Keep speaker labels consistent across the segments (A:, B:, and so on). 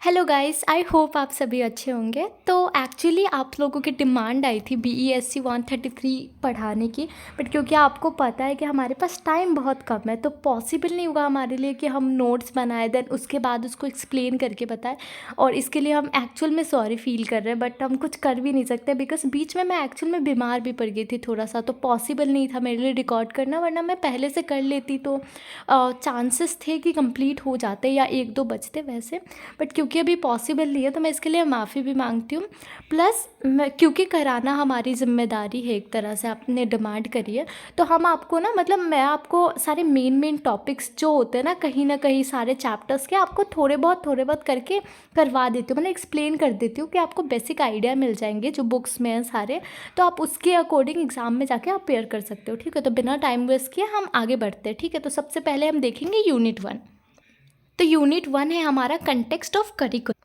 A: Hello guys, I hope आप सभी अच्छे होंगे। तो एक्चुअली आप लोगों की डिमांड आई थी BESC 133 पढ़ाने की। बट क्योंकि आपको पता है कि हमारे पास टाइम बहुत कम है, तो पॉसिबल नहीं होगा हमारे लिए कि हम नोट्स बनाए देन उसके बाद उसको एक्सप्लेन करके बताएं। और इसके लिए हम एक्चुअल में सॉरी फील कर रहे हैं, बट हम कुछ कर भी नहीं सकते बिकॉज बीच में मैं एक्चुअल में बीमार भी पड़ गई थी थोड़ा सा, तो पॉसिबल नहीं था मेरे लिए रिकॉर्ड करना, वरना मैं पहले से कर लेती तो चांसेस थे कि कंप्लीट हो जाते या एक दो बचते वैसे। बट क्योंकि अभी पॉसिबल नहीं है तो मैं इसके लिए माफ़ी भी मांगती हूँ। प्लस मैं क्योंकि कराना हमारी ज़िम्मेदारी है, एक तरह से आपने डिमांड करी है, तो हम आपको ना मतलब मैं आपको सारे मेन टॉपिक्स जो होते हैं ना कहीं सारे चैप्टर्स के आपको थोड़े बहुत करके करवा देती हूँ, मतलब एक्सप्लेन कर देती हूँ कि आपको बेसिक आइडिया मिल जाएंगे जो बुक्स में हैं सारे। तो आप उसके अकॉर्डिंग एग्ज़ाम में जाके आप पेयर कर सकते हो। ठीक है, तो बिना टाइम वेस्ट किए हम आगे बढ़ते हैं। ठीक है, तो सबसे पहले हम देखेंगे यूनिट 1। तो यूनिट 1 है हमारा कंटेक्स्ट ऑफ करिकुलम।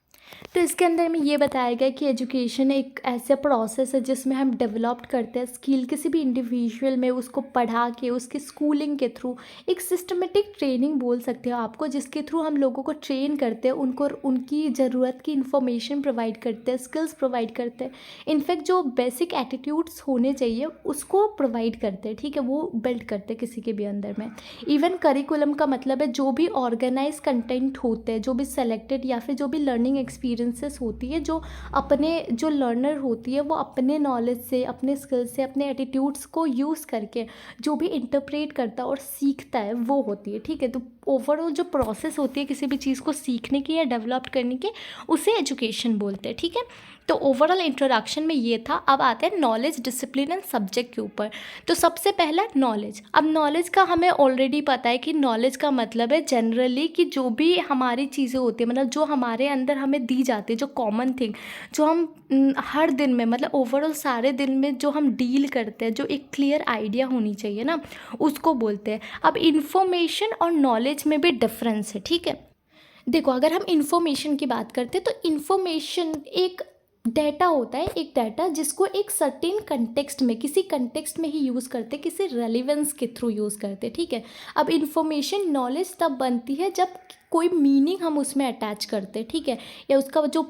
A: तो इसके अंदर में ये बताया गया कि एजुकेशन एक ऐसा प्रोसेस है जिसमें हम डेवलप करते हैं स्किल किसी भी इंडिविजुअल में, उसको पढ़ा के उसके स्कूलिंग के थ्रू एक सिस्टमेटिक ट्रेनिंग बोल सकते हो आपको, जिसके थ्रू हम लोगों को ट्रेन करते हैं, उनको उनकी ज़रूरत की इन्फॉर्मेशन प्रोवाइड करते हैं, स्किल्स प्रोवाइड करते हैं, इनफैक्ट जो बेसिक एटीट्यूड्स होने चाहिए उसको प्रोवाइड करते हैं। ठीक है, वो बिल्ड करते हैं किसी के भी अंदर में। इवन करिकुलम का मतलब है जो भी ऑर्गेनाइज कंटेंट होते हैं, जो भी सेलेक्टेड या फिर जो भी लर्निंग एक्सपीरियंसेस होती है, जो अपने जो लर्नर होती है वो अपने नॉलेज से, अपने स्किल्स से, अपने एटीट्यूड्स को यूज़ करके जो भी इंटरप्रेट करता है और सीखता है वो होती है। ठीक है, तो ओवरऑल जो प्रोसेस होती है किसी भी चीज़ को सीखने की या डेवलप करने की, उसे एजुकेशन बोलते हैं। ठीक है, तो ओवरऑल इंट्रोडक्शन में ये था। अब आते हैं नॉलेज, डिसिप्लिन एंड सब्जेक्ट के ऊपर। तो सबसे पहला नॉलेज। अब नॉलेज का हमें ऑलरेडी पता है कि नॉलेज का मतलब है जनरली कि जो भी हमारी चीज़ें होती है, मतलब जो हमारे अंदर हमें दी जाती है, जो कॉमन थिंग, जो हम हर दिन में मतलब ओवरऑल सारे दिन में जो हम डील करते हैं, जो एक क्लियर आइडिया होनी चाहिए ना, उसको बोलते हैं। अब इंफॉर्मेशन और नॉलेज में भी डिफरेंस है। ठीक है, देखो अगर हम इंफॉर्मेशन की बात करते हैं तो इंफॉर्मेशन एक डाटा होता है, एक डाटा जिसको एक सर्टेन कंटेक्स्ट में, किसी कंटेक्स्ट में ही यूज़ करते, किसी रेलिवेंस के थ्रू यूज़ करते। ठीक है, अब इंफॉर्मेशन नॉलेज तब बनती है जब कोई मीनिंग हम उसमें अटैच करते हैं। ठीक है, या उसका जो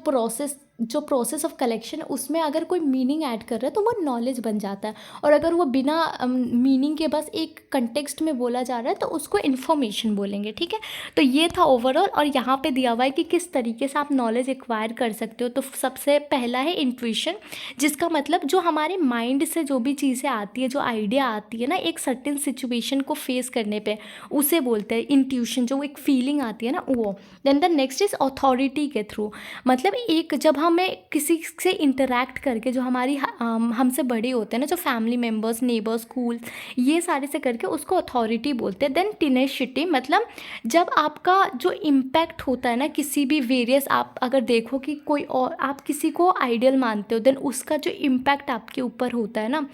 A: प्रोसेस ऑफ कलेक्शन है उसमें अगर कोई मीनिंग ऐड कर रहा है तो वो नॉलेज बन जाता है। और अगर वो बिना मीनिंग के बस एक कंटेक्स्ट में बोला जा रहा है तो उसको इन्फॉर्मेशन बोलेंगे। ठीक है, तो ये था ओवरऑल। और यहाँ पे दिया हुआ है कि किस तरीके से आप नॉलेज एक्वायर कर सकते हो। तो सबसे पहला है इंट्यूशन, जिसका मतलब जो हमारे माइंड से जो भी चीज़ें आती है, जो आइडिया आती है ना एक सर्टेन सिचुएशन को फेस करने पे, उसे बोलते हैं इंट्यूशन, जो एक फीलिंग आती है ना वो। Then the next is authority के थ्रू, मतलब एक जब हमें किसी से इंटरेक्ट करके, जो हमारी हमसे बड़े होते हैं ना, जो फैमिली मेम्बर्स, नेबर्स, स्कूल, ये सारे से करके उसको अथॉरिटी बोलते हैं। देन टिनेसिटी, मतलब जब आपका जो इम्पैक्ट होता है ना किसी भी वेरियस, आप अगर देखो कि कोई और आप किसी को आइडियल मानते हो, देन उसका जो इम्पैक्ट आपके ऊपर होता है ना,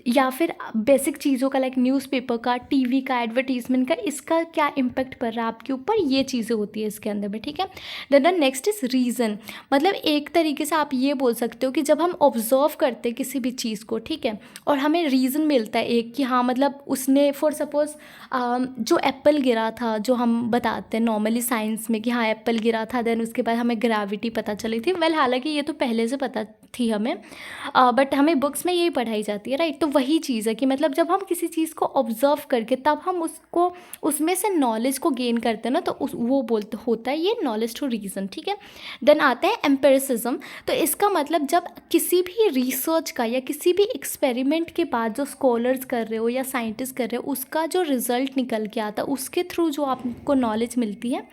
A: या फिर बेसिक चीज़ों का लाइक न्यूज़पेपर का, टीवी का, एडवर्टीजमेंट का, इसका क्या इम्पैक्ट पड़ रहा है आपके ऊपर, ये चीज़ें होती है इसके अंदर में। ठीक है, देन नेक्स्ट इज रीज़न, मतलब एक तरीके से आप ये बोल सकते हो कि जब हम ऑब्जर्व करते हैं किसी भी चीज़ को, ठीक है, और हमें रीज़न मिलता है एक कि हाँ मतलब उसने फॉर सपोज जो एप्पल गिरा था, जो हम बताते हैं नॉर्मली साइंस में कि हाँ एप्पल गिरा था, देन उसके बाद हमें ग्रेविटी पता चली थी। वेल हालांकि ये तो पहले से पता थी हमें, बट हमें बुक्स में यही पढ़ाई जाती है, राइट। तो वही चीज़ है कि मतलब जब हम किसी चीज़ को ऑब्जर्व करके तब हम उसको उसमें से नॉलेज को गेन करते हैं ना, तो वो बोलते होता है ये नॉलेज टू रीज़न। ठीक है, देन आता है एम्पिरिसिज्म। तो इसका मतलब जब किसी भी रिसर्च का या किसी भी एक्सपेरिमेंट के बाद जो स्कॉलर्स कर रहे हो या साइंटिस्ट कर रहे हो, उसका जो रिजल्ट निकल के आता है, उसके थ्रू जो आपको नॉलेज मिलती है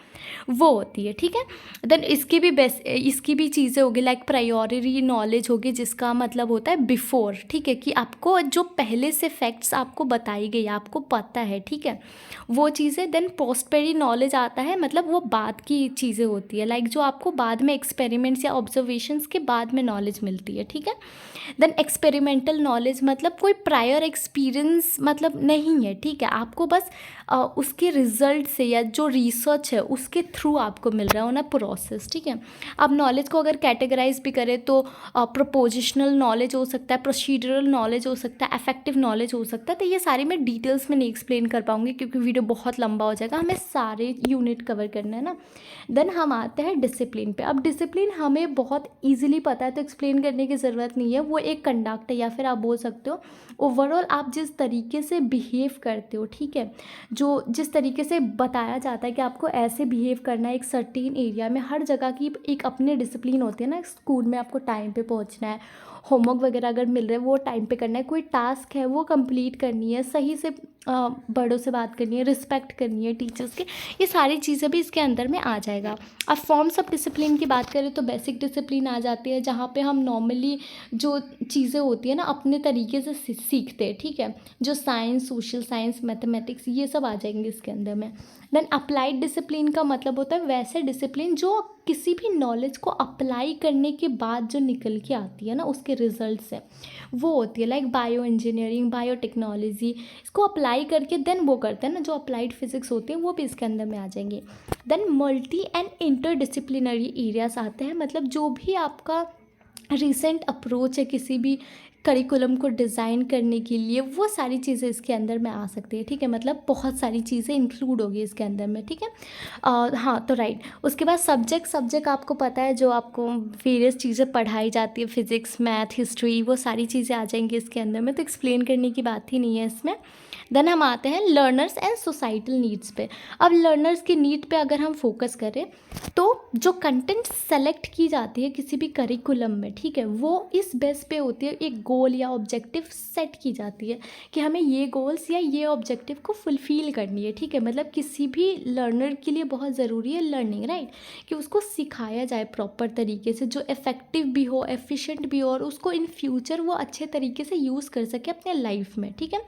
A: वो होती है। ठीक है, देन इसकी भी चीज़ें होगी लाइक प्रायोरी नॉलेज होगी, जिसका मतलब होता है बिफोर। ठीक है, कि आपको जो पहले से फैक्ट्स आपको बताई गई, आपको पता है, ठीक है, वो चीज़ें। देन पोस्टपेरी नॉलेज आता है, मतलब वो बाद की चीज़ें होती है, लाइक जो आपको बाद में एक्सपेरिमेंट्स या ऑब्जर्वेशंस के बाद में नॉलेज मिलती है। ठीक है, देन एक्सपेरिमेंटल नॉलेज, मतलब कोई प्रायर एक्सपीरियंस मतलब नहीं है। ठीक है, आपको बस उसके रिजल्ट से या जो रिसर्च है उसके थ्रू आपको मिल रहा है ना प्रोसेस, ठीक है। अब नॉलेज को अगर कैटेगराइज भी करें तो प्रोपोजिशनल नॉलेज हो सकता है, प्रोसीडरल नॉलेज हो सकता है, अफेक्टिव नॉलेज हो सकता है। तो ये सारी मैं डिटेल्स में नहीं एक्सप्लेन कर पाऊंगी क्योंकि वीडियो बहुत लंबा हो जाएगा, हमें सारे यूनिट कवर करना है ना। देन हम आते हैं डिसिप्लिन पे। अब डिसिप्लिन हमें बहुत ईजिली पता है तो एक्सप्लेन करने की ज़रूरत नहीं है, वो एक कंडक्ट है या फिर आप बोल सकते हो ओवरऑल आप जिस तरीके से बिहेव करते हो, ठीक है, जो जिस तरीके से बताया जाता है कि आपको ऐसे बिहेव करना है एक सर्टेन एरिया में। हर जगह की एक अपनी डिसिप्लिन होती है ना। स्कूल में आपको टाइम पे पहुंचना है, होमवर्क वगैरह अगर मिल रहा है वो टाइम पे करना है, कोई टास्क है वो कंप्लीट करनी है, सही से बड़ों से बात करनी है, रिस्पेक्ट करनी है टीचर्स के, ये सारी चीज़ें भी इसके अंदर में आ जाएगा। अब फॉर्म्स ऑफ डिसिप्लिन की बात करें तो बेसिक डिसिप्लिन आ जाती है जहाँ पे हम नॉर्मली जो चीज़ें होती है ना अपने तरीके से सीखते हैं, ठीक है, जो साइंस, सोशल साइंस, मैथमेटिक्स, ये सब आ जाएंगे इसके अंदर में। देन अप्लाइड डिसिप्लिन का मतलब होता है वैसे डिसिप्लिन जो किसी भी नॉलेज को अप्लाई करने के बाद जो निकल के आती है ना उसके रिजल्ट से, वो होती है लाइक बायो इंजीनियरिंग, बायोटेक्नोलॉजी। इसको अप्लाई करके देन वो करते हैं ना, जो अप्लाइड फिजिक्स होती है वो भी इसके अंदर में आ जाएंगे। Then multi and interdisciplinary areas आते हैं, मतलब जो भी आपका रिसेंट अप्रोच है किसी भी करिकुलम को डिज़ाइन करने के लिए, वो सारी चीज़ें इसके अंदर में आ सकती है, ठीक है, मतलब बहुत सारी चीज़ें इंक्लूड होगी इसके अंदर में, ठीक है। हाँ तो राइट, उसके बाद सब्जेक्ट आपको पता है जो आपको वेरियस चीज़ें पढ़ाई जाती है, फिज़िक्स, मैथ, हिस्ट्री, वो सारी चीज़ें आ जाएंगी इसके अंदर में, तो एक्सप्लेन करने की बात ही नहीं है इसमें। देन हम आते हैं लर्नर्स एंड सोसाइटल नीड्स पे। अब लर्नर्स की नीड पे अगर हम फोकस करें तो जो कंटेंट सेलेक्ट की जाती है किसी भी करिकुलम में, ठीक है, वो इस बेस पे होती है, एक गोल या ऑब्जेक्टिव सेट की जाती है कि हमें ये गोल्स या ये ऑब्जेक्टिव को फुलफ़िल करनी है, ठीक है। मतलब किसी भी लर्नर के लिए बहुत ज़रूरी है लर्निंग, राइट, कि उसको सिखाया जाए प्रॉपर तरीके से, जो इफ़ेक्टिव भी हो, एफिशिएंट भी हो, और उसको इन फ्यूचर वो अच्छे तरीके से यूज़ कर सके अपने लाइफ में, ठीक है।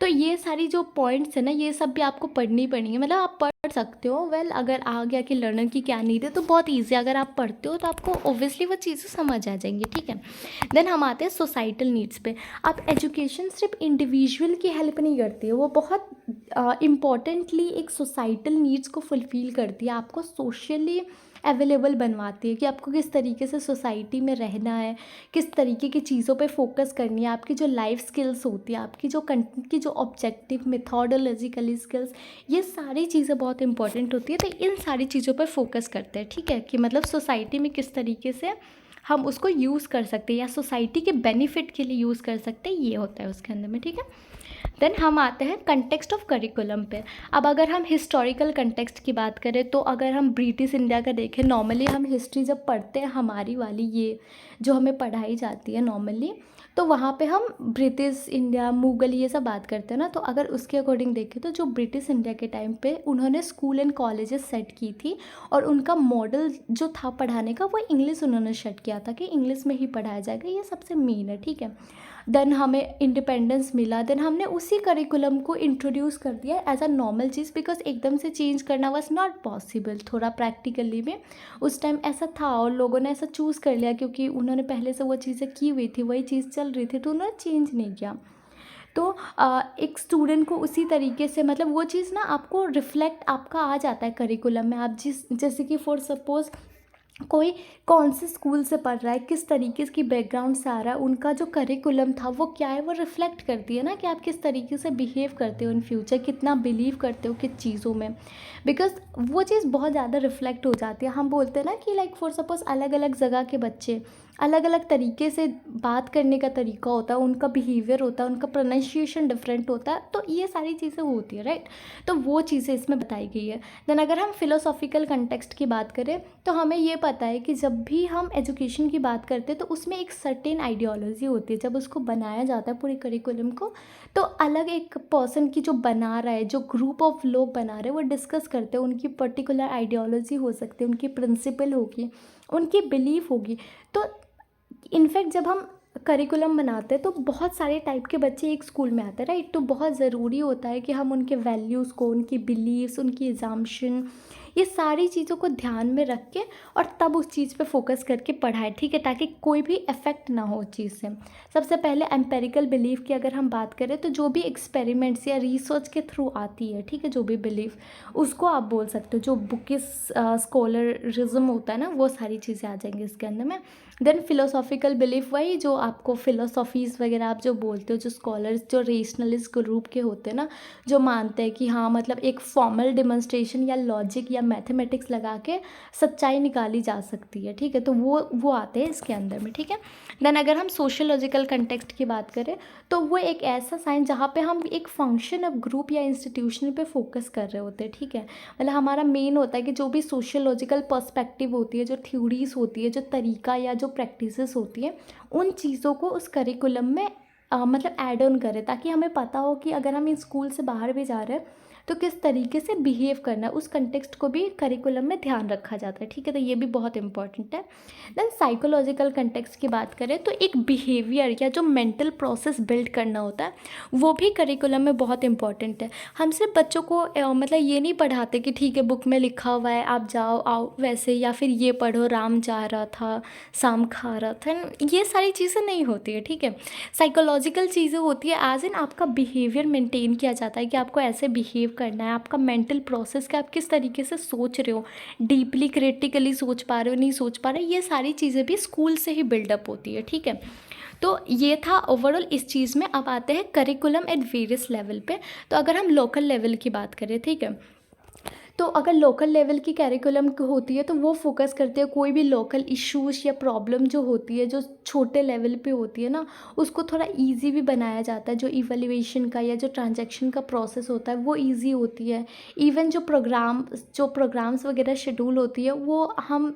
A: तो ये सारी जो पॉइंट्स है ना ये सब भी आपको पढ़नी पड़ेंगी, मतलब आप पढ़ सकते हो। वेल अगर आ गया कि लर्नर की क्या नीड है तो बहुत ईजी, अगर आप पढ़ते हो तो आपको ओब्वियसली वो चीज़ें समझ आ जाएंगी, ठीक है। देन हम आते हैं सोसाइटल नीड्स पे। अब एजुकेशन सिर्फ इंडिविजुअल की हेल्प नहीं करती है, वो बहुत इम्पॉर्टेंटली एक सोसाइटल नीड्स को फुलफ़िल करती है, आपको सोशली अवेलेबल बनवाती है कि आपको किस तरीके से सोसाइटी में रहना है, किस तरीके की चीज़ों पे फोकस करनी है, आपकी जो लाइफ स्किल्स होती है, आपकी जो कंटेंट की जो ऑब्जेक्टिव मेथोडोलॉजिकली स्किल्स, ये सारी चीज़ें बहुत इंपॉर्टेंट होती है। तो इन सारी चीज़ों पर फोकस करते हैं, ठीक है, कि मतलब सोसाइटी में किस तरीके से हम उसको यूज़ कर सकते हैं या सोसाइटी के बेनिफिट के लिए यूज़ कर सकते हैं, ये होता है उसके अंदर में, ठीक है। देन हम आते हैं कंटेक्स्ट ऑफ करिकुलम पे। अब अगर हम हिस्टोरिकल कंटेक्स्ट की बात करें तो अगर हम ब्रिटिश इंडिया का देखें, नॉर्मली हम हिस्ट्री जब पढ़ते हैं हमारी वाली ये जो हमें पढ़ाई जाती है नॉर्मली, तो वहाँ पे हम ब्रिटिश इंडिया, मुगल, ये सब बात करते हैं ना। तो अगर उसके अकॉर्डिंग देखें तो जो ब्रिटिश इंडिया के टाइम पे उन्होंने स्कूल एंड कॉलेजेस सेट की थी और उनका मॉडल जो था पढ़ाने का वो इंग्लिश उन्होंने सेट किया था कि इंग्लिश में ही पढ़ाया जाएगा, ये सबसे मेन है, ठीक है। देन हमें इंडिपेंडेंस मिला, देन हमने उसी करिकुलम को इंट्रोड्यूस कर दिया एज अ नॉर्मल चीज़, बिकॉज एकदम से चेंज करना वॉज नॉट पॉसिबल, थोड़ा प्रैक्टिकली में उस टाइम ऐसा था और लोगों ने ऐसा चूज़ कर लिया क्योंकि उन्होंने पहले से वो चीज़ें की हुई थी, वही चीज़ चल रही थी, तो उन्होंने चेंज नहीं किया। तो एक स्टूडेंट को उसी तरीके से मतलब वो चीज़ ना आपको रिफ्लेक्ट आपका आ जाता है करिकुलम में। आप जैसे कि फॉर सपोज़ कोई कौन से स्कूल से पढ़ रहा है, किस तरीके की बैकग्राउंड से आ रहा है, उनका जो करिकुलम था वो क्या है, वो रिफ्लेक्ट करती है ना कि आप किस तरीके से बिहेव करते हो इन फ्यूचर, कितना बिलीव करते हो किस चीज़ों में, बिकॉज वो चीज़ बहुत ज़्यादा रिफ्लेक्ट हो जाती है। हम बोलते हैं ना कि लाइक फॉर सपोज़ अलग अलग जगह के बच्चे अलग अलग तरीके से बात करने का तरीका होता है, उनका बिहेवियर होता है, उनका प्रोनाउंसिएशन डिफरेंट होता है, तो ये सारी चीज़ें होती है, राइट। तो वो चीज़ें इसमें बताई गई है। देन अगर हम फिलोसॉफिकल कंटेक्स्ट की बात करें तो हमें ये पता है कि जब भी हम एजुकेशन की बात करते हैं तो उसमें एक सर्टेन आइडियोलॉजी होती है, जब उसको बनाया जाता है पूरे करिकुलम को, तो अलग एक पर्सन की जो बना रहा है, जो ग्रुप ऑफ लोग बना रहे हैं वो डिस्कस करते हैं, उनकी पर्टिकुलर आइडियोलॉजी हो सकती है, उनकी प्रिंसिपल होगी, उनकी बिलीफ होगी। तो इनफैक्ट जब हम करिकुलम बनाते हैं तो बहुत सारे टाइप के बच्चे एक स्कूल में आते हैं, राइट। तो बहुत ज़रूरी होता है कि हम उनके वैल्यूज़ को, उनकी बिलीव्स, उनकी एग्जाम्पशन, ये सारी चीज़ों को ध्यान में रख के और तब उस चीज़ पे फोकस करके पढ़ाएं, ठीक है, ताकि कोई भी इफेक्ट ना हो उस चीज़ से। सबसे पहले एम्पेरिकल बिलीफ की अगर हम बात करें तो जो भी एक्सपेरिमेंट्स या रिसर्च के थ्रू आती है, ठीक है, जो भी बिलीफ, उसको आप बोल सकते हो। जो बुकिस स्कॉलरिज्म होता है ना, वो सारी चीज़ें आ जाएंगी इसके अंदर में। देन फिलोसॉफिकल बिलीफ, वही जो आपको फिलोसॉफीज़ वगैरह आप जो बोलते हो, जो स्कॉलर्स जो रेशनलिस्ट ग्रुप के होते हैं ना, जो मानते हैं कि हाँ मतलब एक फॉर्मल डिमॉन्स्ट्रेशन या लॉजिक या मैथमेटिक्स लगा के सच्चाई निकाली जा सकती है, ठीक है, तो वो आते हैं इसके अंदर में, ठीक है। देन अगर हम सोशियोलॉजिकल कंटेक्स्ट की बात करें तो वो एक ऐसा साइंस जहाँ पे हम एक फंक्शन ऑफ ग्रुप या इंस्टीट्यूशन पे फोकस कर रहे होते हैं, ठीक है। मतलब हमारा मेन होता है कि जो भी सोशियोलॉजिकल पर्सपेक्टिव होती है, जो थ्योरीज होती है, जो तरीका या जो प्रैक्टिसेस होती है, उन चीज़ों को उस करिकुलम में मतलब ऐड ऑन करें, ताकि हमें पता हो कि अगर हम इस स्कूल से बाहर भी जा रहे हैं तो किस तरीके से बिहेव करना है, उस कंटेक्स्ट को भी करिकुलम में ध्यान रखा जाता है, ठीक है, तो ये भी बहुत इंपॉर्टेंट है। देन साइकोलॉजिकल कंटेक्स्ट की बात करें तो एक बिहेवियर या जो मेंटल प्रोसेस बिल्ड करना होता है, वो भी करिकुलम में बहुत इंपॉर्टेंट है। हम सिर्फ बच्चों को मतलब ये नहीं पढ़ाते कि ठीक है बुक में लिखा हुआ है आप जाओ आओ वैसे, या फिर ये पढ़ो राम जा रहा था शाम खा रहा था, ये सारी चीज़ें नहीं होती है, ठीक है। साइकोलॉजिकल चीज़ें होती है एज इन आपका बिहेवियर मेंटेन किया जाता है कि आपको ऐसे बिहेव करना है, आपका मेंटल प्रोसेस का आप किस तरीके से सोच रहे हो, डीपली क्रिटिकली सोच पा रहे हो नहीं सोच पा रहे, ये सारी चीज़ें भी स्कूल से ही बिल्डअप होती है, ठीक है। तो ये था ओवरऑल इस चीज़ में। अब आते हैं करिकुलम एट वेरियस लेवल पे। तो अगर हम लोकल लेवल की बात करें, ठीक है, तो अगर लोकल लेवल की कैरिकुलम होती है तो वो फोकस करते हैं कोई भी लोकल इश्यूज या प्रॉब्लम जो होती है, जो छोटे लेवल पे होती है ना, उसको थोड़ा इजी भी बनाया जाता है। जो इवैल्यूएशन का या जो ट्रांजैक्शन का प्रोसेस होता है वो इजी होती है। इवन जो प्रोग्राम्स वगैरह शेड्यूल होती है वो हम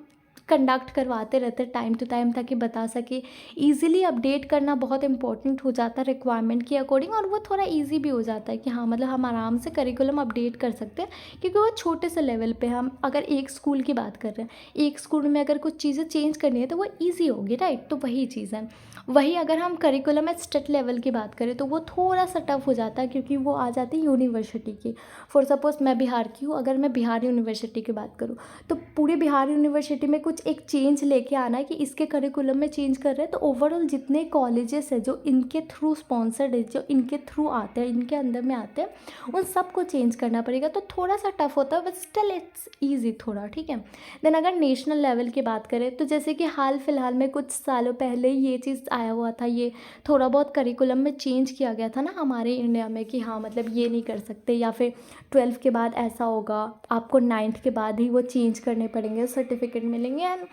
A: कंडक्ट करवाते रहते हैं टाइम टू टाइम, ताकि बता सके। ईज़िली अपडेट करना बहुत इंपॉर्टेंट हो जाता है रिक्वायरमेंट के अकॉर्डिंग, और वो थोड़ा ईजी भी हो जाता है कि हाँ मतलब हम आराम से करिकुलम अपडेट कर सकते हैं, क्योंकि वो छोटे से लेवल पे हम अगर एक स्कूल की बात कर रहे हैं, एक स्कूल में अगर कुछ चीज़ें चेंज करनी है तो वो ईजी होगी, राइट। तो वही चीज़ है। वही अगर हम करिकुलम एट स्टेट लेवल की बात करें तो वो थोड़ा सा टफ हो जाता है, क्योंकि वो आ जाती है यूनिवर्सिटी की। फॉर सपोज मैं बिहार की हूँ, अगर मैं बिहार यूनिवर्सिटी की बात करूँ तो पूरी बिहार यूनिवर्सिटी में कुछ एक चेंज लेके आना है कि इसके करिकुलम में चेंज कर रहे हैं, तो ओवरऑल जितने कॉलेजेस है जो इनके थ्रू स्पॉन्सर्ड है, जो इनके थ्रू आते हैं, इनके अंदर में आते हैं, उन सबको चेंज करना पड़ेगा। तो थोड़ा सा टफ होता है बट स्टिल इट्स ईजी थोड़ा, ठीक है। देन अगर नेशनल लेवल की बात करें तो जैसे कि हाल फिलहाल में कुछ सालों पहले ये चीज़ आया हुआ था, ये थोड़ा बहुत करिकुलम में चेंज किया गया था ना हमारे इंडिया में, कि हाँ मतलब ये नहीं कर सकते, या फिर 12th के बाद ऐसा होगा, आपको 9th के बाद ही वो चेंज करने पड़ेंगे, सर्टिफिकेट मिलेंगे एंड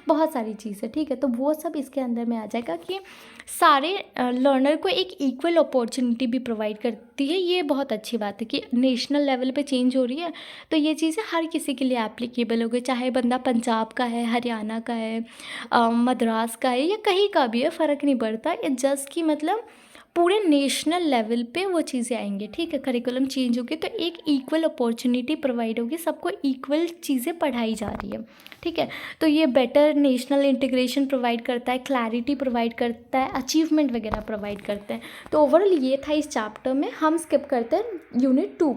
A: बहुत सारी चीज़ें, ठीक है। तो वो सब इसके अंदर में आ जाएगा कि सारे लर्नर को एक इक्वल अपॉर्चुनिटी भी प्रोवाइड करती है। ये बहुत अच्छी बात है कि नेशनल लेवल पे चेंज हो रही है, तो ये चीज़ें हर किसी के लिए एप्लीकेबल हो गई, चाहे बंदा पंजाब का है, हरियाणा का है, मद्रास का है, या कहीं का भी है, फ़र्क नहीं पड़ता। ये जस्ट कि मतलब पूरे नेशनल लेवल पे वो चीज़ें आएंगी, ठीक है। करिकुलम चेंज होगी तो एक इक्वल अपॉर्चुनिटी प्रोवाइड होगी, सबको इक्वल चीज़ें पढ़ाई जा रही है, ठीक है। तो ये बेटर नेशनल इंटीग्रेशन प्रोवाइड करता है, क्लैरिटी प्रोवाइड करता है, अचीवमेंट वगैरह प्रोवाइड करते हैं। तो ओवरऑल ये था इस चैप्टर में। हम स्किप करते हैं यूनिट 2।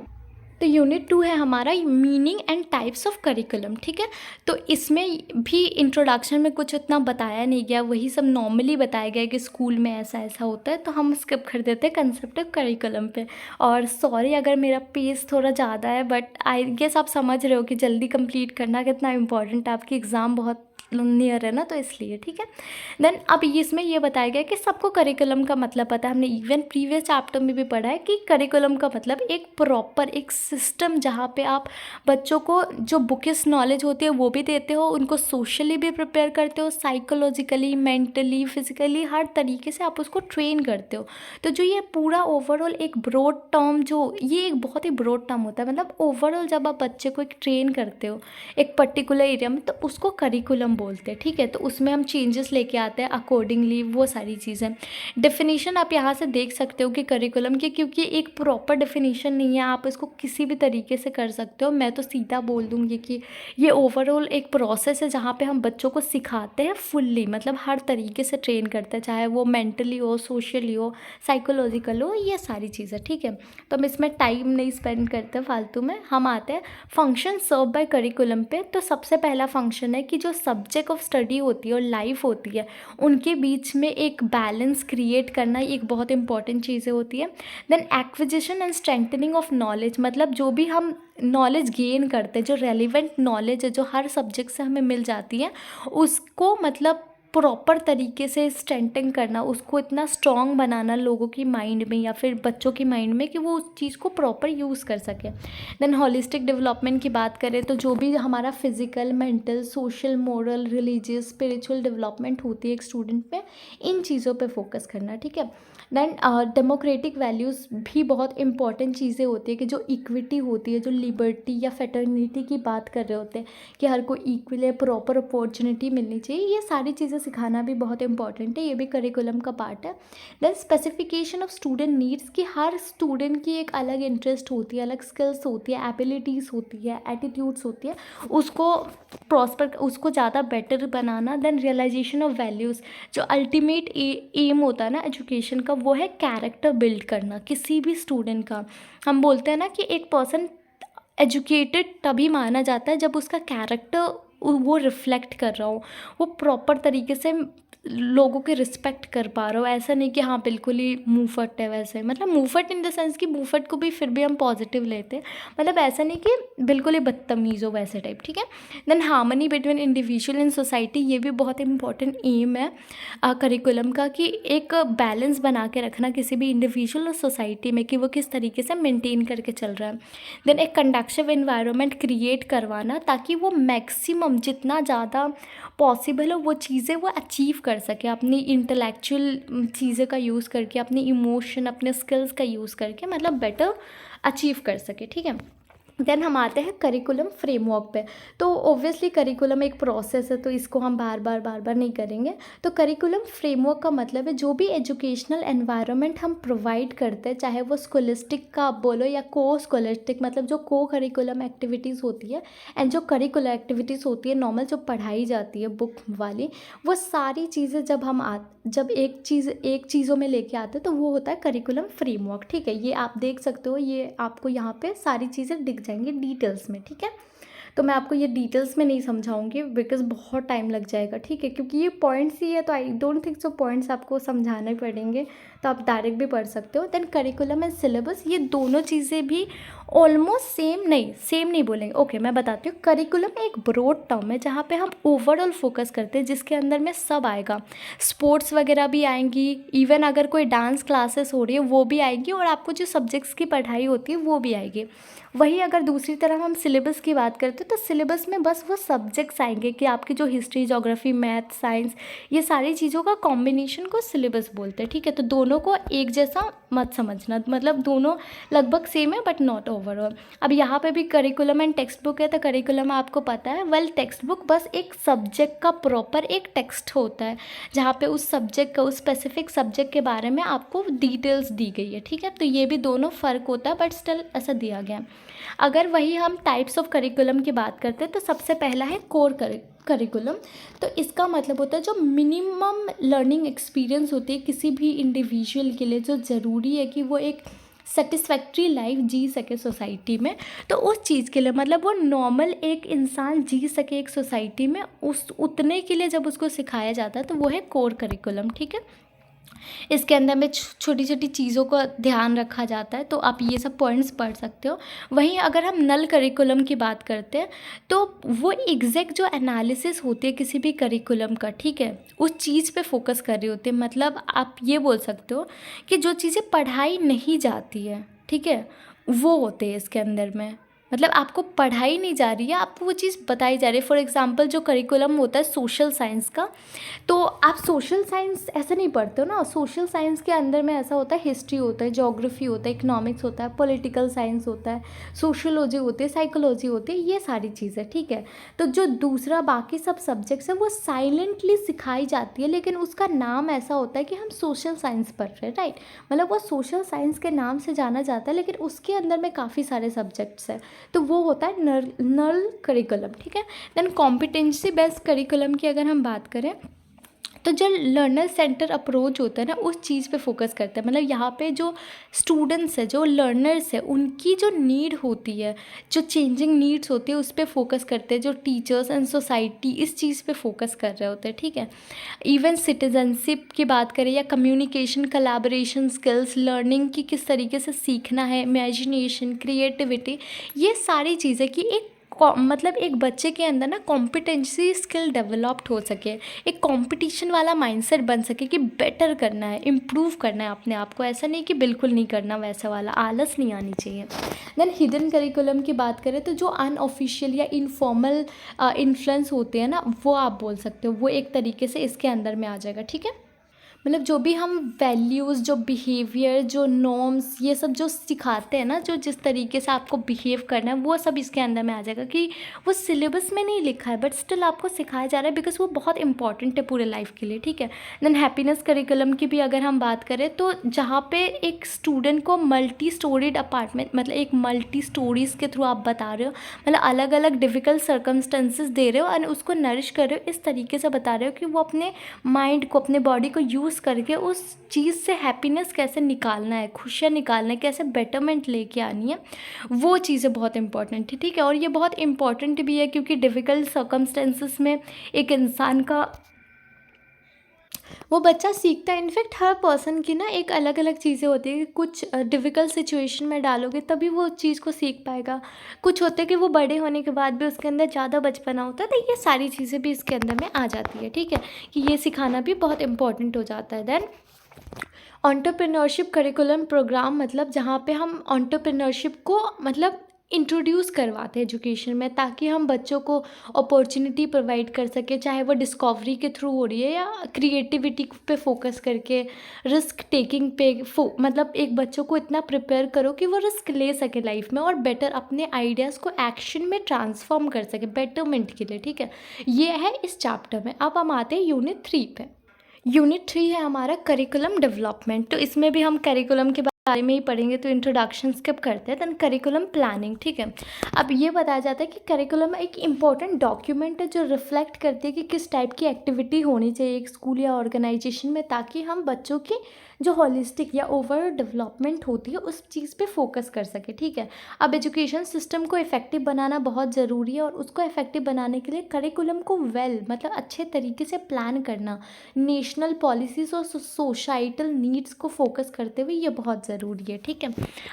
A: तो यूनिट 2 है हमारा meaning and types of curriculum, ठीक है। तो इसमें भी इंट्रोडक्शन में कुछ उतना बताया नहीं गया, वही सब नॉर्मली बताया गया कि स्कूल में ऐसा ऐसा होता है, तो हम स्किप कर देते हैं कंसेप्ट ऑफ करिकुलम पे। और सॉरी अगर मेरा पेस थोड़ा ज़्यादा है, बट आई गेस आप समझ रहे हो कि जल्दी कंप्लीट करना कितना इंपॉर्टेंट है, आपकी एग्ज़ाम बहुत नियर है ना, तो इसलिए, ठीक है। देन अब इसमें ये बताया गया कि सबको करिकुलम का मतलब पता है। हमने इवन प्रीवियस चैप्टर में भी पढ़ा है कि करिकुलम का मतलब एक प्रॉपर एक सिस्टम, जहाँ पे आप बच्चों को जो बुकिश नॉलेज होती है वो भी देते हो, उनको सोशली भी प्रिपेयर करते हो, साइकोलॉजिकली, मेंटली, फिजिकली, हर तरीके से आप उसको ट्रेन करते हो। तो जो ये पूरा ओवरऑल एक ब्रॉड टर्म, जो ये एक बहुत ही ब्रॉड टर्म होता है, मतलब ओवरऑल जब आप बच्चे को एक ट्रेन करते हो एक पर्टिकुलर एरिया में, तो उसको करिकुलम हम बोलते हैं, ठीक है। तो उसमें हम चेंजेस लेके आते हैं अकॉर्डिंगली, वो सारी चीज़ें। डेफिनेशन आप यहाँ से देख सकते हो कि करिकुलम की, क्योंकि एक प्रॉपर डेफिनेशन नहीं है, आप इसको किसी भी तरीके से कर सकते हो। मैं तो सीधा बोल दूँगी कि ये ओवरऑल एक प्रोसेस है जहाँ पे हम बच्चों को सिखाते हैं फुल्ली, मतलब हर तरीके से ट्रेन करते हैं, चाहे वो मेंटली हो, सोशली हो, साइकोलॉजिकल हो, ये सारी चीज़ें, ठीक है। तो हम इसमें टाइम नहीं स्पेंड करते फालतू में। हम आते हैं फंक्शन सर्व बाय करिकुलम पे। तो सबसे पहला फंक्शन है कि जो सब्जेक्ट ऑफ स्टडी होती है और लाइफ होती है, उनके बीच में एक बैलेंस क्रिएट करना एक बहुत इंपॉर्टेंट चीज़ें होती है। Then acquisition and strengthening of knowledge, मतलब जो भी हम नॉलेज गेन करते हैं, जो रेलिवेंट नॉलेज है जो हर सब्जेक्ट से हमें मिल जाती है, उसको मतलब प्रॉपर तरीके से स्ट्रेंथन करना, उसको इतना स्ट्रॉन्ग बनाना लोगों की माइंड में या फिर बच्चों की माइंड में कि वो उस चीज़ को प्रॉपर यूज़ कर सके। देन हॉलिस्टिक डेवलपमेंट की बात करें तो जो भी हमारा physical, mental, social, moral, religious, spiritual development होती है एक स्टूडेंट पे, इन चीज़ों पे फोकस करना, ठीक है। देन डेमोक्रेटिक वैल्यूज़ भी बहुत इंपॉर्टेंट चीज़ें होती है कि जो इक्विटी होती है, जो लिबर्टी या फेटर्निटी की बात कर रहे होते हैं कि हर कोई इक्वल है, प्रॉपर अपॉर्चुनिटी मिलनी चाहिए, ये सारी चीज़ें सिखाना भी बहुत इंपॉर्टेंट है, ये भी करिकुलम का पार्ट है। Then specification of student needs, कि हर स्टूडेंट की एक अलग इंटरेस्ट होती है, अलग स्किल्स होती है, एबिलिटीज़ होती है, एटीट्यूड्स होती है, उसको प्रॉस्पर, उसको ज़्यादा बेटर बनाना। देन रियलाइजेशन ऑफ वैल्यूज़, जो अल्टीमेट एम होता है ना एजुकेशन का, वो है कैरेक्टर बिल्ड करना किसी भी स्टूडेंट का। हम बोलते हैं ना कि एक पर्सन एजुकेटेड तभी माना जाता है जब उसका कैरेक्टर वो रिफ्लेक्ट कर रहा हो, वो प्रॉपर तरीके से लोगों की रिस्पेक्ट कर पा रहा हो। ऐसा नहीं कि हाँ बिल्कुल ही मुँहफट है, वैसे मतलब मुँहफट इन द सेंस कि मुँहफट को भी फिर भी हम पॉजिटिव लेते हैं, मतलब ऐसा नहीं कि बिल्कुल ही बदतमीज़ हो, वैसे टाइप, ठीक है। Then harmony between individual and society, ये भी बहुत इंपॉर्टेंट एम है करिकुलम का, कि एक बैलेंस बना के रखना किसी भी इंडिविजुअल और सोसाइटी में कि वो किस तरीके से मेंटेन करके चल रहा है। देन एक कंडक्टिव एनवायरनमेंट क्रिएट करवाना ताकि वो मैक्सिमम जितना ज़्यादा पॉसिबल हो वो चीज़ें वो अचीव कर सके, अपनी इंटेलेक्चुअल चीज़ें का यूज़ करके, अपनी इमोशन, अपने स्किल्स का यूज़ करके, मतलब बेटर अचीव कर सके, ठीक है। देन हम आते हैं करिकुलम फ्रेमवर्क पे। तो ऑब्वियसली करिकुलम एक प्रोसेस है, तो इसको हम बार बार नहीं करेंगे। तो करिकुलम फ्रेमवर्क का मतलब है जो भी एजुकेशनल एनवायरनमेंट हम प्रोवाइड करते हैं, चाहे वो स्कॉलिस्टिक का आप बोलो या को स्कॉलिस्टिक, मतलब जो को करिकुलम एक्टिविटीज़ होती है एंड जो करिकुलर एक्टिविटीज़ होती है नॉर्मल जो पढ़ाई जाती है बुक वाली, वो सारी चीज़ें जब एक चीज़ों में लेके आते हैं तो वो होता है करिकुलम फ्रेमवर्क, ठीक है। ये आप देख सकते हो, ये आपको यहाँ पे सारी चीज़ें दिख जाएंगी डिटेल्स में, ठीक है। तो मैं आपको ये डिटेल्स में नहीं समझाऊंगी बिकॉज बहुत टाइम लग जाएगा, ठीक है, क्योंकि ये पॉइंट्स ही है, तो I don't think so points आपको समझाने पड़ेंगे, तो आप डायरेक्ट भी पढ़ सकते हो। देन करिकुलम एंड सिलेबस, ये दोनों चीज़ें भी ऑलमोस्ट सेम नहीं बोलेंगे, ओके मैं बताती हूँ। करिकुलम एक ब्रॉड टर्म है जहाँ पे हम ओवरऑल फोकस करते हैं, जिसके अंदर में सब आएगा, स्पोर्ट्स वगैरह भी आएंगी, इवन अगर कोई डांस क्लासेस हो रही है वो भी आएगी, और आपको जो सब्जेक्ट्स की पढ़ाई होती है वो भी आएगी। वही अगर दूसरी तरफ हम सिलेबस की बात करते हैं तो सिलेबस में बस वो सब्जेक्ट्स आएंगे कि आपकी जो हिस्ट्री, ज्योग्राफी, मैथ, साइंस, ये सारी चीज़ों का कॉम्बिनेशन को सिलेबस बोलते हैं, ठीक है। तो दोनों को एक जैसा मत समझना, मतलब दोनों लगभग सेम है बट नॉट ओवरऑल। अब यहाँ पे भी करिकुलम एंड टेक्स्ट बुक है, तो करिकुलम आपको पता है, वेल टेक्स्ट बुक बस एक सब्जेक्ट का प्रॉपर एक टेक्स्ट होता है जहाँ पे उस सब्जेक्ट का, उस स्पेसिफिक सब्जेक्ट के बारे में आपको डिटेल्स दी गई है, ठीक है। तो ये भी दोनों फ़र्क होता है बट स्टिल ऐसा दिया गया है। अगर वही हम टाइप्स ऑफ करिकुलम की बात करते हैं तो सबसे पहला है कोर करिकुलम। तो इसका मतलब होता है जो मिनिमम लर्निंग एक्सपीरियंस होती है किसी भी इंडिविजुअल के लिए, जो ज़रूरी है कि वो एक सेटिस्फैक्ट्री लाइफ जी सके सोसाइटी में, तो उस चीज़ के लिए, मतलब वो नॉर्मल एक इंसान जी सके एक सोसाइटी में, उस उतने के लिए जब उसको सिखाया जाता है तो वो है कोर करिकुलम, ठीक है। इसके अंदर में छोटी छोटी चीज़ों का ध्यान रखा जाता है, तो आप ये सब पॉइंट्स पढ़ सकते हो। वहीं अगर हम नल करिकुलम की बात करते हैं तो वो एग्जैक्ट जो एनालिसिस होती है किसी भी करिकुलम का, ठीक है, उस चीज़ पे फोकस कर रही होती है। मतलब आप ये बोल सकते हो कि जो चीज़ें पढ़ाई नहीं जाती है, ठीक है, वो होते हैं इसके अंदर में, मतलब आपको पढ़ाई नहीं जा रही है, आपको वो चीज़ बताई जा रही है। फॉर एग्जांपल जो करिकुलम होता है सोशल साइंस का, तो आप सोशल साइंस ऐसे नहीं पढ़ते हो ना। सोशल साइंस के अंदर में ऐसा होता है, हिस्ट्री होता है, ज्योग्राफी होता है, इकोनॉमिक्स होता है, पॉलिटिकल साइंस होता है, सोशियोलॉजी होती है, साइकोलॉजी होती है, ये सारी चीज़ें, ठीक है। तो जो दूसरा बाकी सब सब्जेक्ट्स है वो साइलेंटली सिखाई जाती है, लेकिन उसका नाम ऐसा होता है कि हम सोशल साइंस पढ़ रहे हैं, राइट। मतलब वो सोशल साइंस के नाम से जाना जाता है, लेकिन उसके अंदर में काफ़ी सारे सब्जेक्ट्स हैं, तो वो होता है नल करिकुलम, ठीक है। देन कॉम्पिटेंसी बेस्ड करिकुलम की अगर हम बात करें, तो जो लर्नर सेंटर अप्रोच होता है ना, उस चीज़ पे फोकस करता है। मतलब यहाँ पे जो स्टूडेंट्स है, जो लर्नर्स है, उनकी जो नीड होती है, जो चेंजिंग नीड्स होती है, उस पर फोकस करते हैं। जो टीचर्स एंड सोसाइटी इस चीज़ पे फोकस कर रहे होते हैं, ठीक है। इवन सिटीजनशिप की बात करें या कम्युनिकेशन, कोलैबोरेशन स्किल्स, लर्निंग की किस तरीके से सीखना है, इमेजिनेशन, क्रिएटिविटी, ये सारी चीज़ें कि एक मतलब एक बच्चे के अंदर ना कॉम्पिटेंसी स्किल डेवलप्ड हो सके, एक कंपटीशन वाला माइंडसेट बन सके कि बेटर करना है, इम्प्रूव करना है अपने आप को, ऐसा नहीं कि बिल्कुल नहीं करना, वैसा वाला आलस नहीं आनी चाहिए। देन हिडन करिकुलम की बात करें, तो जो अनऑफिशियल या इनफॉर्मल इन्फ्लुएंस होते हैं ना, वो आप बोल सकते हो, वो एक तरीके से इसके अंदर में आ जाएगा, ठीक है। मतलब जो भी हम वैल्यूज़, जो बिहेवियर, जो नॉर्म्स, ये सब जो सिखाते हैं ना, जो जिस तरीके से आपको बिहेव करना है, वो सब इसके अंदर में आ जाएगा। कि वो सिलेबस में नहीं लिखा है, बट स्टिल आपको सिखाया जा रहा है, बिकॉज वो बहुत इंपॉर्टेंट है पूरे लाइफ के लिए, ठीक है। देन हैप्पीनेस करिकुलम की भी अगर हम बात करें, तो जहाँ पे एक स्टूडेंट को मल्टी स्टोरीड अपार्टमेंट, मतलब एक मल्टी स्टोरीज़ के थ्रू आप बता रहे हो, मतलब अलग अलग डिफ़िकल्ट सर्कमस्टेंसेस दे रहे हो और उसको नरिश कर रहे हो, इस तरीके से बता रहे हो कि वो अपने माइंड को, अपने बॉडी को यूज़ करके उस चीज़ से हैप्पीनेस कैसे निकालना है, खुशियाँ निकालना है, कैसे बेटरमेंट लेके आनी है, वो चीज़ें बहुत इंपॉर्टेंट है, ठीक है। और ये बहुत इंपॉर्टेंट भी है क्योंकि डिफ़िकल्ट सर्कमस्टेंसेस में एक इंसान का, वो बच्चा सीखता है। इनफैक्ट हर पर्सन की ना एक अलग अलग चीज़ें होती है कि कुछ डिफ़िकल्ट सिचुएशन में डालोगे तभी वो चीज़ को सीख पाएगा, कुछ होते हैं कि वो बड़े होने के बाद भी उसके अंदर ज़्यादा बचपना होता है, तो ये सारी चीज़ें भी इसके अंदर में आ जाती है, ठीक है, कि ये सिखाना भी बहुत इंपॉर्टेंट हो जाता है। देन एंटरप्रेन्योरशिप करिकुलम प्रोग्राम, मतलब जहाँ पे हम एंटरप्रेन्योरशिप को मतलब इंट्रोड्यूस करवाते हैं एजुकेशन में, ताकि हम बच्चों को अपॉर्चुनिटी प्रोवाइड कर सके, चाहे वो डिस्कवरी के थ्रू हो रही है या क्रिएटिविटी पे फोकस करके, रिस्क टेकिंग पे मतलब एक बच्चों को इतना प्रिपेयर करो कि वो रिस्क ले सके लाइफ में और बेटर अपने आइडियाज़ को एक्शन में ट्रांसफॉर्म कर सके बेटरमेंट के लिए, ठीक है। ये है इस चैप्टर में। अब हम आते हैं यूनिट 3 पे। यूनिट 3 है हमारा करिकुलम डेवलपमेंट, तो इसमें भी हम करिकुलम के बारे में ही पढ़ेंगे, तो इंट्रोडक्शन स्किप करते हैं। देन करिकुलम प्लानिंग, ठीक है। अब ये बताया जाता है कि करिकुलम एक इम्पॉर्टेंट डॉक्यूमेंट है जो रिफ्लेक्ट करती है कि किस टाइप की एक्टिविटी होनी चाहिए एक स्कूल या ऑर्गेनाइजेशन में, ताकि हम बच्चों की जो होलिस्टिक या ओवर डेवलपमेंट होती है उस चीज़ पे फोकस कर सके, ठीक है। अब एजुकेशन सिस्टम को इफेक्टिव बनाना बहुत ज़रूरी है, और उसको इफेक्टिव बनाने के लिए करिकुलम को मतलब अच्छे तरीके से प्लान करना, नेशनल पॉलिसीज़ और सोसाइटल नीड्स को फोकस करते हुए, ये बहुत ज़रूरी है, ठीक है।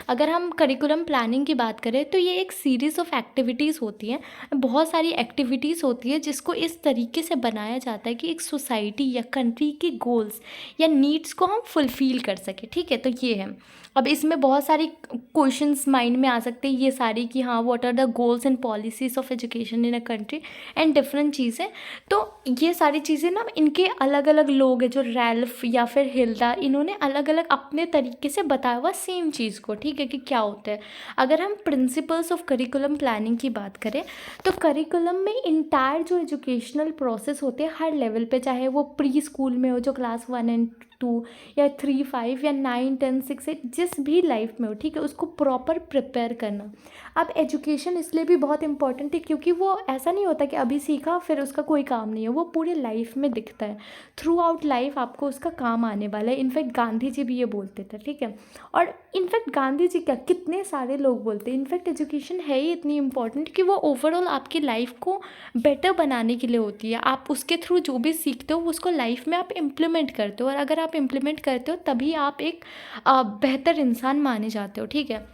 A: अगर हम करिकुलम प्लानिंग की बात करें, तो ये एक सीरीज़ ऑफ एक्टिविटीज़ होती हैं, बहुत सारी एक्टिविटीज़ होती है जिसको इस तरीके से बनाया जाता है कि एक सोसाइटी या कंट्री की गोल्स या नीड्स को हम फुलफ़िल कर सके, ठीक है। तो ये है। अब इसमें बहुत सारी क्वेश्चंस माइंड में आ सकते हैं ये सारी, कि हाँ what are the goals and policies of education in a country and different चीज़ें। तो ये सारी चीज़ें ना, इनके अलग अलग लोग हैं, जो रैल्फ या फिर हिल्डा, इन्होंने अलग अलग अपने तरीके से बताया हुआ सेम चीज़ को, ठीक है, कि क्या होता है। अगर हम प्रिंसिपल्स ऑफ करिकुलम प्लानिंग की बात करें, तो करिकुलम में इंटायर जो एजुकेशनल प्रोसेस होते हैं हर लेवल पे, चाहे वो प्री स्कूल में हो जो क्लास 1 एंड 2 या 3 5 या 9 10 6 8, जिस भी लाइफ में हो, ठीक है, उसको प्रॉपर प्रिपेयर करना। अब एजुकेशन इसलिए भी बहुत इंपॉर्टेंट है क्योंकि वो ऐसा नहीं होता कि अभी सीखा फिर उसका कोई काम नहीं है, वो पूरे लाइफ में दिखता है, थ्रू आउट लाइफ आपको उसका काम आने वाला है। इनफैक्ट गांधी जी भी ये बोलते थे, ठीक है। और इनफैक्ट गांधी जी क्या, कितने सारे लोग बोलते हैं। इनफैक्ट एजुकेशन है ही इतनी इंपॉर्टेंट कि वो ओवरऑल आपकी लाइफ को बेटर बनाने के लिए होती है। आप उसके थ्रू जो भी सीखते हो उसको लाइफ में आप इम्प्लीमेंट करते हो, और अगर आप इम्प्लीमेंट करते हो तभी आप एक बेहतर इंसान माने जाते हो, ठीक है।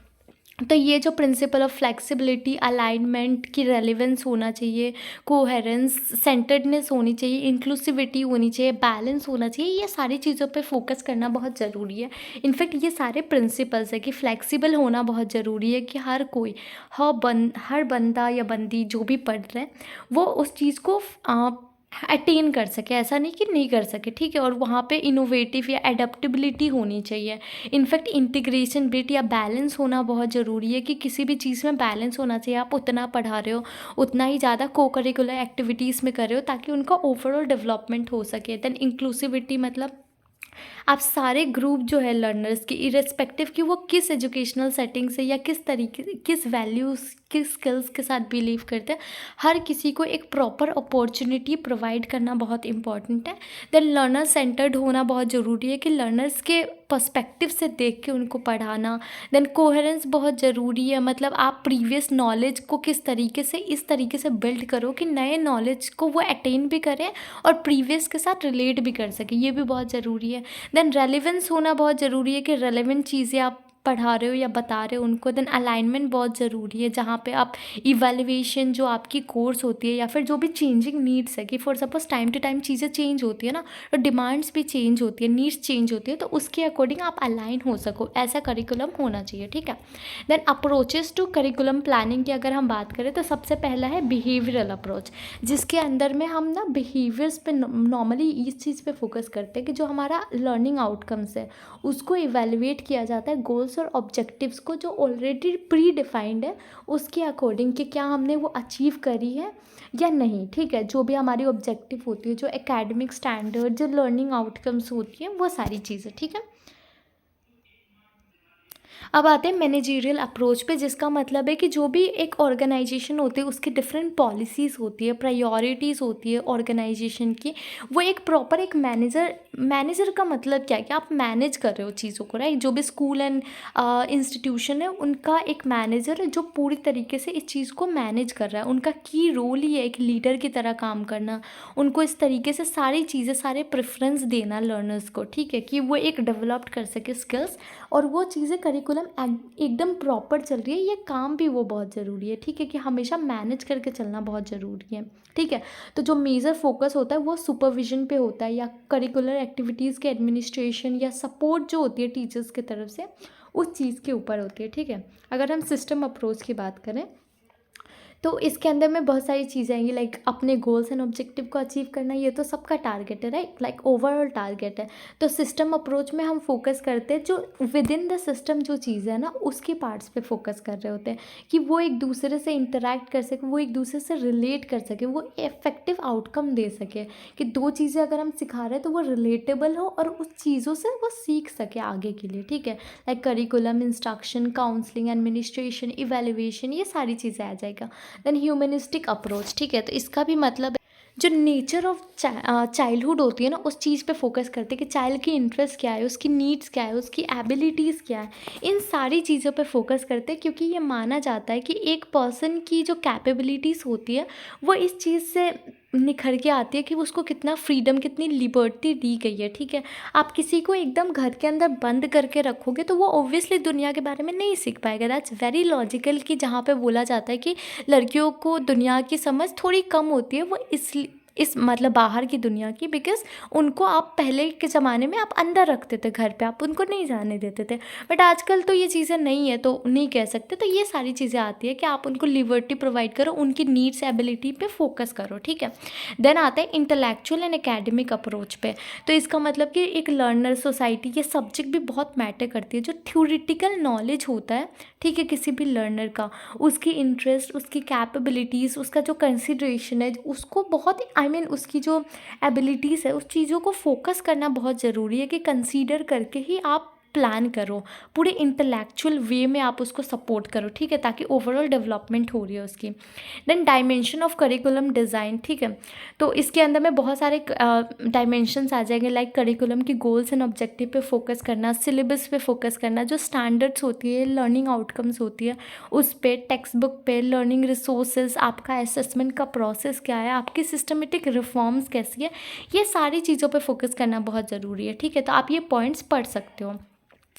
A: तो ये जो प्रिंसिपल ऑफ फ्लेक्सिबिलिटी, अलाइनमेंट की रेलेवेंस होना चाहिए, कोहेरेंस, सेंटर्डनेस होनी चाहिए, इंक्लूसिविटी होनी चाहिए, बैलेंस होना चाहिए, ये सारी चीज़ों पे फोकस करना बहुत ज़रूरी है। इनफैक्ट ये सारे प्रिंसिपल्स है कि फ्लेक्सिबल होना बहुत ज़रूरी है, कि हर कोई, हर बंदा या बंदी जो भी पढ़ रहे हैं वो उस चीज़ को अटेन कर सके, ऐसा नहीं कि नहीं कर सके, ठीक है। और वहाँ पे इनोवेटिव या एडेप्टेबिलिटी होनी चाहिए। इनफैक्ट इंटीग्रेशन बिट या बैलेंस होना बहुत ज़रूरी है, कि किसी भी चीज़ में बैलेंस होना चाहिए। आप उतना पढ़ा रहे हो, उतना ही ज़्यादा को करिकुलर एक्टिविटीज़ में कर रहे हो, ताकि उनका ओवरऑल डेवलपमेंट हो सके। देन इंक्लूसिविटी मतलब आप सारे ग्रुप जो है लर्नर्स की, इरेस्पेक्टिव कि वो किस एजुकेशनल सेटिंग से या किस तरीके, किस वैल्यूज़, किस स्किल्स के साथ बिलीव करते हैं, हर किसी को एक प्रॉपर अपॉर्चुनिटी प्रोवाइड करना बहुत इंपॉर्टेंट है। देन लर्नर सेंटर्ड होना बहुत ज़रूरी है, कि लर्नर्स के पर्सपेक्टिव से देख के उनको पढ़ाना। देन कोहेरेंस बहुत ज़रूरी है, मतलब आप प्रीवियस नॉलेज को किस तरीके से, इस तरीके से बिल्ड करो कि नए नॉलेज को वो अटेन भी करें और प्रीवियस के साथ रिलेट भी कर सके, ये भी बहुत ज़रूरी है। देन रेलिवेंस होना बहुत ज़रूरी है, कि रेलेवेंट चीज़ें आप पढ़ा रहे हो या बता रहे हो उनको। देन अलाइनमेंट बहुत ज़रूरी है, जहाँ पे आप इवैल्यूएशन जो आपकी कोर्स होती है या फिर जो भी चेंजिंग नीड्स है, कि for suppose time to time चीज़ें चेंज होती है ना, तो डिमांड्स भी चेंज होती है, नीड्स चेंज होती है, तो उसके अकॉर्डिंग आप अलाइन हो सको, ऐसा करिकुलम होना चाहिए, ठीक है। Then approaches to curriculum planning की अगर हम बात करें तो सबसे पहला है बिहेवियरल अप्रोच, जिसके अंदर में हम ना बिहेवियर्स पे नॉर्मली इस चीज़ पे फोकस करते हैं कि जो हमारा लर्निंग आउटकम्स है उसको इवेलुएट किया जाता है, गोल्स और ऑब्जेक्टिव्स को जो ऑलरेडी प्री डिफाइंड है उसके अकॉर्डिंग, कि क्या हमने वो अचीव करी है या नहीं, ठीक है। जो भी हमारी ऑब्जेक्टिव होती है, जो एकेडमिक स्टैंडर्ड, जो लर्निंग आउटकम्स होती हैं, वो सारी चीज़ें, ठीक है। अब आते हैं मैनेजरियल अप्रोच पे, जिसका मतलब है कि जो भी एक ऑर्गेनाइजेशन होती है उसकी डिफरेंट पॉलिसीज़ होती है, प्रायोरिटीज़ होती है ऑर्गेनाइजेशन की, वो एक प्रॉपर एक मैनेजर का मतलब क्या है, कि आप मैनेज कर रहे हो चीज़ों को, राइट। जो भी स्कूल एंड इंस्टीट्यूशन है उनका एक मैनेजर है जो पूरी तरीके से इस चीज़ को मैनेज कर रहा है, उनका की रोल ही है एक लीडर की तरह काम करना, उनको इस तरीके से सारी चीज़ें, सारे प्रेफरेंस देना लर्नर्स को, ठीक है, कि वो एक डेवलप कर सके स्किल्स, और वो चीज़ें करिकुलम एकदम प्रॉपर चल रही है, ये काम भी वो बहुत ज़रूरी है, ठीक है, कि हमेशा मैनेज करके चलना बहुत ज़रूरी है, ठीक है। तो जो मेजर फोकस होता है वो सुपरविजन पे होता है, या करिकुलर एक्टिविटीज़ के एडमिनिस्ट्रेशन या सपोर्ट जो होती है टीचर्स की तरफ से, उस चीज़ के ऊपर होती है, ठीक है। अगर हम सिस्टम अप्रोच की बात करें तो इसके अंदर में बहुत सारी चीज़ें आएंगी, लाइक अपने गोल्स एंड ऑब्जेक्टिव को अचीव करना, ये तो सबका टारगेट है, राइट, लाइक ओवरऑल टारगेट है। तो सिस्टम अप्रोच में हम फोकस करते हैं जो विद इन द सिस्टम जो चीज़ है ना उसके पार्ट्स पे फोकस कर रहे होते हैं, कि वो एक दूसरे से इंटरेक्ट कर सके, वो एक दूसरे से रिलेट कर सके, वो इफेक्टिव आउटकम दे सके, कि दो चीज़ें अगर हम सिखा रहे हैं तो वो रिलेटेबल हो और उस चीज़ों से वो सीख सके आगे के लिए, ठीक है। Like curriculum, instruction, counselling, administration, evaluation, ये सारी चीज़ें आ जाएगा। देन ह्यूमनिस्टिक अप्रोच, ठीक है, तो इसका भी मतलब है जो नेचर ऑफ चाइल्डहुड होती है ना उस चीज़ पे फोकस करते हैं, कि चाइल्ड की इंटरेस्ट क्या है, उसकी नीड्स क्या है, उसकी एबिलिटीज़ क्या है, इन सारी चीज़ों पे फोकस करते हैं, क्योंकि ये माना जाता है कि एक पर्सन की जो कैपेबिलिटीज़ होती है वो इस चीज़ से निखर के आती है कि उसको कितना फ्रीडम, कितनी लिबर्टी दी गई है, ठीक है। आप किसी को एकदम घर के अंदर बंद करके रखोगे तो वो ऑब्वियसली दुनिया के बारे में नहीं सीख पाएगा, दैट्स वेरी लॉजिकल, कि जहाँ पे बोला जाता है कि लड़कियों को दुनिया की समझ थोड़ी कम होती है, वो इस मतलब बाहर की दुनिया की, बिकॉज उनको आप पहले के ज़माने में आप अंदर रखते थे घर पे, आप उनको नहीं जाने देते थे, बट आजकल तो ये चीज़ें नहीं है, तो नहीं कह सकते। तो ये सारी चीज़ें आती है कि आप उनको लिबर्टी प्रोवाइड करो, उनकी नीड्स एबिलिटी पे फोकस करो, ठीक है। देन आता है इंटेलेक्चुअल एंड एकेडमिक अप्रोच पे, तो इसका मतलब कि एक लर्नर सोसाइटी, ये सब्जेक्ट भी बहुत मैटर करती है, जो थ्योरेटिकल नॉलेज होता है, ठीक है, किसी भी लर्नर का, उसकी इंटरेस्ट, उसकी कैपेबिलिटीज़, उसका जो कंसिड्रेशन है, उसको बहुत उसकी जो एबिलिटीज़ है उस चीज़ों को फोकस करना बहुत ज़रूरी है, कि कंसीडर करके ही आप प्लान करो, पूरे इंटेलेक्चुअल वे में आप उसको सपोर्ट करो, ठीक है, ताकि ओवरऑल डेवलपमेंट हो रही है उसकी। Then dimension of curriculum design, ठीक है, तो इसके अंदर में बहुत सारे डायमेंशंस आ जाएंगे, लाइक करिकुलम की गोल्स एंड ऑब्जेक्टिव पे फोकस करना, सिलेबस पे फोकस करना, जो स्टैंडर्ड्स होती है, लर्निंग आउटकम्स होती है उस पे, टेक्स्ट बुक पे, लर्निंग रिसोर्सेज, आपका असेसमेंट का प्रोसेस क्या है, आपकी सिस्टमेटिक रिफॉर्म्स कैसी है, ये सारी चीज़ों पे फोकस करना बहुत ज़रूरी है, ठीक है। तो आप ये पॉइंट्स पढ़ सकते हो।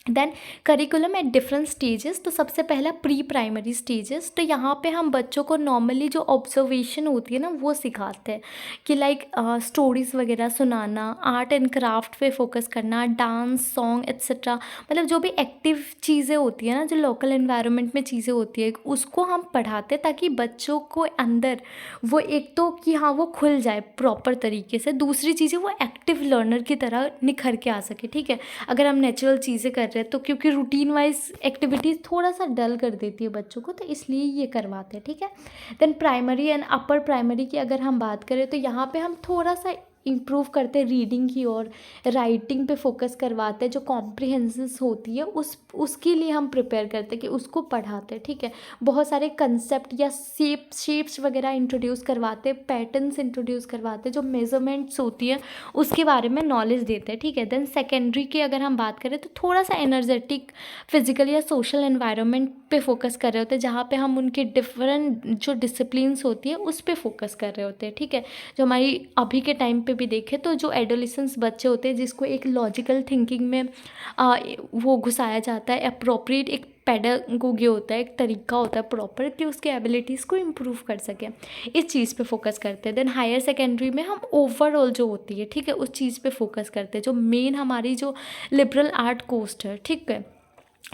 A: Then curriculum at different stages. तो सबसे पहला प्री प्राइमरी स्टेजेस, तो यहाँ पे हम बच्चों को नॉर्मली जो ऑब्जर्वेशन होती है ना वो सिखाते हैं कि लाइक स्टोरीज़ वगैरह सुनाना, आर्ट एंड क्राफ्ट पे फोकस करना, डांस, सॉन्ग एट्सेट्रा, मतलब जो भी एक्टिव चीज़ें होती हैं ना, जो लोकल एनवायरनमेंट में चीज़ें होती है उसको हम पढ़ाते हैं ताकि बच्चों को अंदर वो एक तो कि हाँ वो खुल जाए प्रॉपर तरीके से, दूसरी चीज़ें वो एक्टिव लर्नर की तरह निखर के आ सके। ठीक है, अगर हम नेचुरल चीज़ें कर रहे हैं तो क्योंकि रूटीन वाइज एक्टिविटीज़ थोड़ा सा डल कर देती है बच्चों को, तो इसलिए ये करवाते हैं। ठीक है, then primary and upper primary की अगर हम बात करें तो यहाँ पे हम थोड़ा सा इम्प्रूव करते हैं रीडिंग की और राइटिंग पे फोकस करवाते हैं, जो कॉम्प्रिहेंसिस होती है उसके लिए हम प्रिपेयर करते हैं कि उसको पढ़ाते हैं। ठीक है, बहुत सारे कंसेप्ट या शेप्स वगैरह इंट्रोड्यूस करवाते हैं, पैटर्न्स इंट्रोड्यूस करवाते हैं, जो मेजरमेंट्स होती है उसके बारे में नॉलेज देते हैं। ठीक है, देन सेकेंडरी की अगर हम बात करें तो थोड़ा सा एनर्जेटिक फिजिकल या सोशल एनवायरनमेंट पे फोकस कर रहे होते हैं, जहाँ पे हम उनके डिफरेंट जो डिसिप्लिन्स होती है उस पर फोकस कर रहे होते हैं। ठीक है, जो हमारी अभी के टाइम पे भी देखें तो जो एडोलिसेंस बच्चे होते हैं जिसको एक लॉजिकल थिंकिंग में वो घुसाया जाता है, अप्रोप्रिएट एक पेडागोगी होता है, एक तरीका होता है प्रॉपर कि उसके एबिलिटीज़ को इम्प्रूव कर सकें, इस चीज़ पे फोकस करते हैं। देन हायर सेकेंडरी में हम ओवरऑल जो होती है, ठीक है, उस चीज़ पे फोकस करते हैं, जो मेन हमारी जो लिबरल आर्ट कोस्ट है, ठीक है,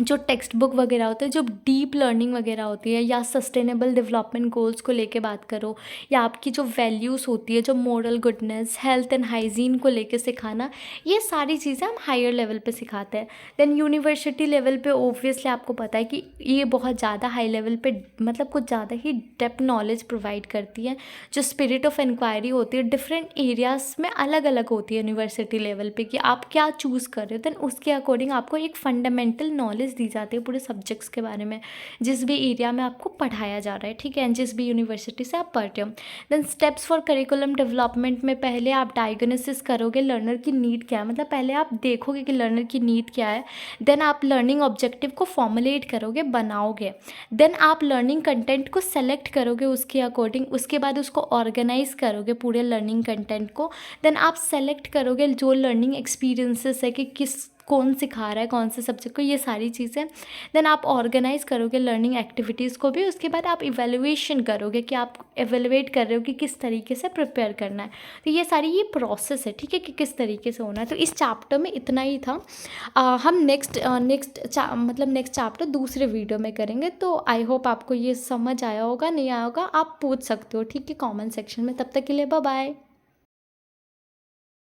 A: जो टेक्स्ट बुक वगैरह होते हैं, जो डीप लर्निंग वगैरह होती है, या सस्टेनेबल डेवलपमेंट गोल्स को लेके बात करो, या आपकी जो वैल्यूज़ होती है, जो moral goodness, health and hygiene को लेके सिखाना, ये सारी चीज़ें हम हायर लेवल पे सिखाते हैं। देन यूनिवर्सिटी लेवल पे ऑब्वियसली आपको पता है कि ये बहुत ज़्यादा हाई लेवल पे मतलब कुछ ज़्यादा ही डेप्थ नॉलेज प्रोवाइड करती है, जो स्पिरिट ऑफ इंक्वायरी होती है डिफरेंट एरियाज़ में अलग अलग होती है यूनिवर्सिटी लेवल पे कि आप क्या चूज़ कर रहे हो, देन उसके अकॉर्डिंग आपको एक फंडामेंटल नॉलेज दी जाती है पूरे सब्जेक्ट्स के बारे में, जिस भी एरिया में आपको पढ़ाया जा रहा है। ठीक है, जिस भी यूनिवर्सिटी से आप पढ़ते हो। Then steps for curriculum development में पहले आप डायग्नोसिस करोगे लर्नर की नीड क्या है, मतलब पहले आप देखोगे कि लर्नर की नीड क्या है, देन आप लर्निंग ऑब्जेक्टिव को फॉर्मुलेट करोगे, बनाओगे, देन आप लर्निंग कंटेंट को सेलेक्ट करोगे उसके अकॉर्डिंग, उसके बाद उसको ऑर्गेनाइज करोगे पूरे लर्निंग कंटेंट को, देन आप सेलेक्ट करोगे जो लर्निंग एक्सपीरियंसेस है कि कौन सिखा रहा है कौन से सब्जेक्ट को, ये सारी चीज़ें, देन आप ऑर्गेनाइज करोगे लर्निंग एक्टिविटीज़ को भी, उसके बाद आप इवेलुएशन करोगे कि आप एवेलुएट कर रहे हो कि किस तरीके से प्रिपेयर करना है। तो ये सारी ये प्रोसेस है, ठीक है, कि किस तरीके से होना है। तो इस चैप्टर में इतना ही था। हम नेक्स्ट नेक्स्ट चैप्टर दूसरे वीडियो में करेंगे। तो आई होप आपको ये समझ आया होगा, नहीं आया होगा आप पूछ सकते हो, ठीक है, कमेंट सेक्शन में। तब तक के लिए बाय बाय।